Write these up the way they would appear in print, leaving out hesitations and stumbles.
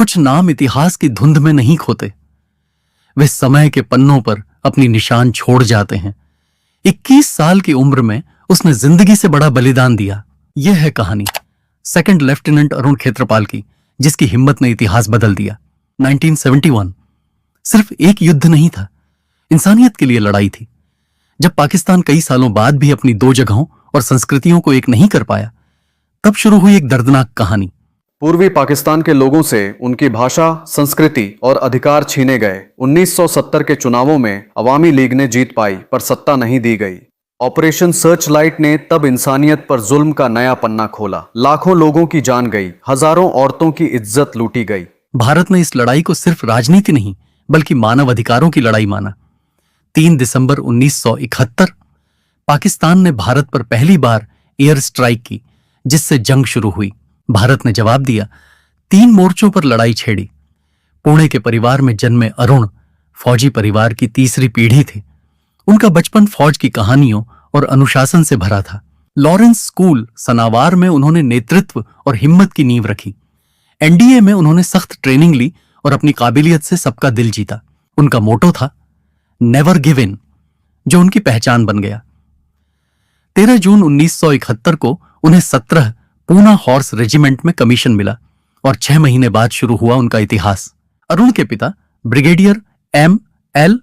कुछ नाम इतिहास की धुंध में नहीं खोते, वे समय के पन्नों पर अपनी निशान छोड़ जाते हैं। 21 साल की उम्र में उसने जिंदगी से बड़ा बलिदान दिया। यह है कहानी सेकंड लेफ्टिनेंट अरुण खेत्रपाल की, जिसकी हिम्मत ने इतिहास बदल दिया। 1971 सिर्फ एक युद्ध नहीं था, इंसानियत के लिए लड़ाई थी। जब पाकिस्तान कई सालों बाद भी अपनी दो जगहों और संस्कृतियों को एक नहीं कर पाया, तब शुरू हुई एक दर्दनाक कहानी। पूर्वी पाकिस्तान के लोगों से उनकी भाषा, संस्कृति और अधिकार छीने गए। 1970 के चुनावों में अवामी लीग ने जीत पाई, पर सत्ता नहीं दी गई। ऑपरेशन सर्च लाइट ने तब इंसानियत पर जुल्म का नया पन्ना खोला। लाखों लोगों की जान गई, हजारों औरतों की इज्जत लूटी गई। भारत ने इस लड़ाई को सिर्फ राजनीति नहीं, बल्कि मानव अधिकारों की लड़ाई माना। 3 दिसंबर 1971 पाकिस्तान ने भारत पर पहली बार एयर स्ट्राइक की, जिससे जंग शुरू हुई। भारत ने जवाब दिया, 3 मोर्चों पर लड़ाई छेड़ी। पुणे के परिवार में जन्मे अरुण फौजी परिवार की तीसरी पीढ़ी थे। उनका बचपन फौज की कहानियों और अनुशासन से भरा था। लॉरेंस स्कूल सनावार में उन्होंने नेतृत्व और हिम्मत की नींव रखी। एनडीए में उन्होंने सख्त ट्रेनिंग ली और अपनी काबिलियत से सबका दिल जीता। उनका मोटो था नेवर गिव इन, जो उनकी पहचान बन गया। 13 जून 1971 को उन्हें 17 पूना हॉर्स रेजिमेंट में कमीशन मिला और 6 महीने बाद शुरू हुआ उनका इतिहास। अरुण के पिता ब्रिगेडियर M.L.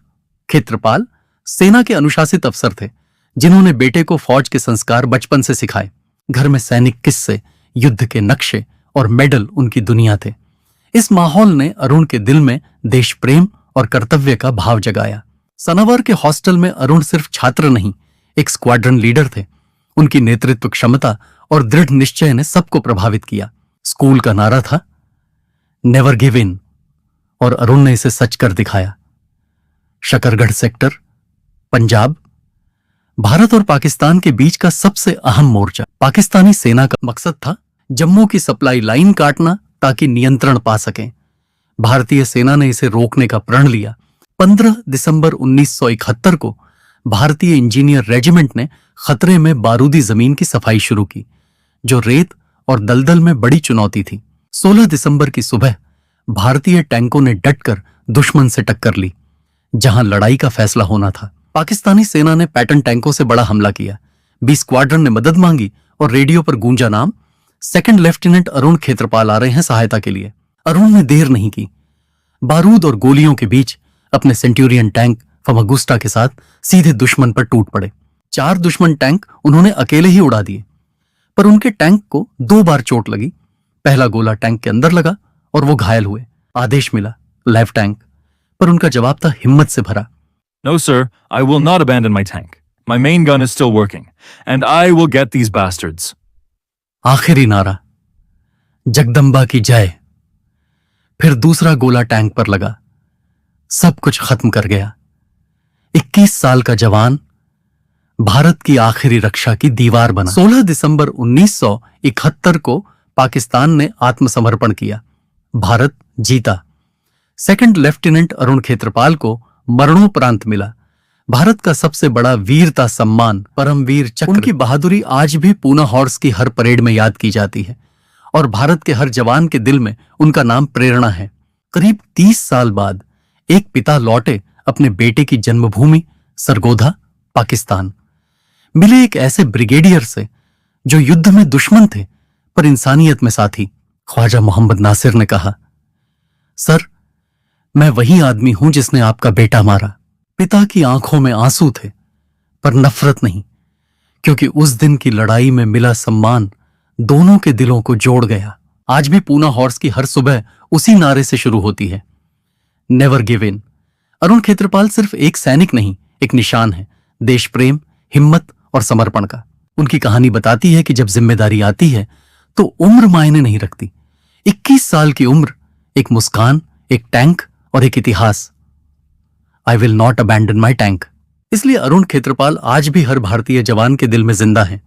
खेत्रपाल सेना के अनुशासित अफसर थे, जिन्होंने बेटे को फौज के संस्कार बचपन से सिखाए। घर में सैनिक किस्से, युद्ध के नक्शे और मेडल उनकी दुनिया थे। इस माहौल ने अरुण के दिल में देश प्रेम और कर्तव्य का भाव जगाया। सनावर के हॉस्टल में अरुण सिर्फ छात्र नहीं, एक स्क्वाड्रन लीडर थे। उनकी नेतृत्व क्षमता और दृढ़ निश्चय ने सबको प्रभावित किया। स्कूल का नारा था नेवर गिव इन, और अरुण ने इसे सच कर दिखाया। शकरगढ़ सेक्टर, पंजाब, भारत और पाकिस्तान के बीच का सबसे अहम मोर्चा। पाकिस्तानी सेना का मकसद था जम्मू की सप्लाई लाइन काटना, ताकि नियंत्रण पा सकें। भारतीय सेना ने इसे रोकने का प्रण लिया। 15 दिसंबर 1971 को भारतीय इंजीनियर रेजिमेंट ने खतरे में बारूदी जमीन की सफाई शुरू की, जो रेत और दलदल में बड़ी चुनौती थी। 16 दिसंबर की सुबह भारतीय टैंकों ने डटकर दुश्मन से टक्कर ली, जहां लड़ाई का फैसला होना था। पाकिस्तानी सेना ने पैटर्न टैंकों से बड़ा हमला किया। 20 स्क्वाड्रन ने मदद मांगी और रेडियो पर गूंजा नाम, सेकंड लेफ्टिनेंट अरुण खेत्रपाल आ रहे हैं सहायता के लिए। अरुण ने देर नहीं की। बारूद और गोलियों के बीच अपने सेंचुरियन टैंक फमागुस्टा के साथ सीधे दुश्मन पर टूट पड़े। 4 दुश्मन टैंक उन्होंने अकेले ही उड़ा दिए, पर उनके टैंक को 2 बार चोट लगी। पहला गोला टैंक के अंदर लगा और वो घायल हुए। आदेश मिला लेफ्ट टैंक, पर उनका जवाब था हिम्मत से भरा, No, sir, I will not abandon my tank. My main gun is still working, and I will get these bastards. आखिरी नारा, जगदम्बा की जय। फिर दूसरा गोला टैंक पर लगा, सब कुछ खत्म कर गया। 21 साल का जवान भारत की आखिरी रक्षा की दीवार बना। 16 दिसंबर 1971 को पाकिस्तान ने आत्मसमर्पण किया। भारत जीता। सेकंड लेफ्टिनेंट अरुण खेत्रपाल को मरणोपरांत मिला भारत का सबसे बड़ा वीरता सम्मान, परमवीर चक्र। उनकी बहादुरी आज भी पूना हॉर्स की हर परेड में याद की जाती है और भारत के हर जवान के दिल में उनका नाम प्रेरणा है। करीब 30 साल बाद एक पिता लौटे अपने बेटे की जन्मभूमि सरगोधा, पाकिस्तान। मिले एक ऐसे ब्रिगेडियर से जो युद्ध में दुश्मन थे पर इंसानियत में साथी। ख्वाजा मोहम्मद नासिर ने कहा, सर, मैं वही आदमी हूं जिसने आपका बेटा मारा। पिता की आंखों में आंसू थे, पर नफरत नहीं, क्योंकि उस दिन की लड़ाई में मिला सम्मान दोनों के दिलों को जोड़ गया। आज भी पूना हॉर्स की हर सुबह उसी नारे से शुरू होती है, never give in. Arun Khetarpal सिर्फ एक सैनिक नहीं, एक निशान है देश प्रेम, हिम्मत और समर्पण का। उनकी कहानी बताती है कि जब जिम्मेदारी आती है तो उम्र मायने नहीं रखती। 21 साल की उम्र, एक मुस्कान, एक टैंक और एक इतिहास। I will not abandon my tank. इसलिए अरुण खेत्रपाल आज भी हर भारतीय जवान के दिल में जिंदा है।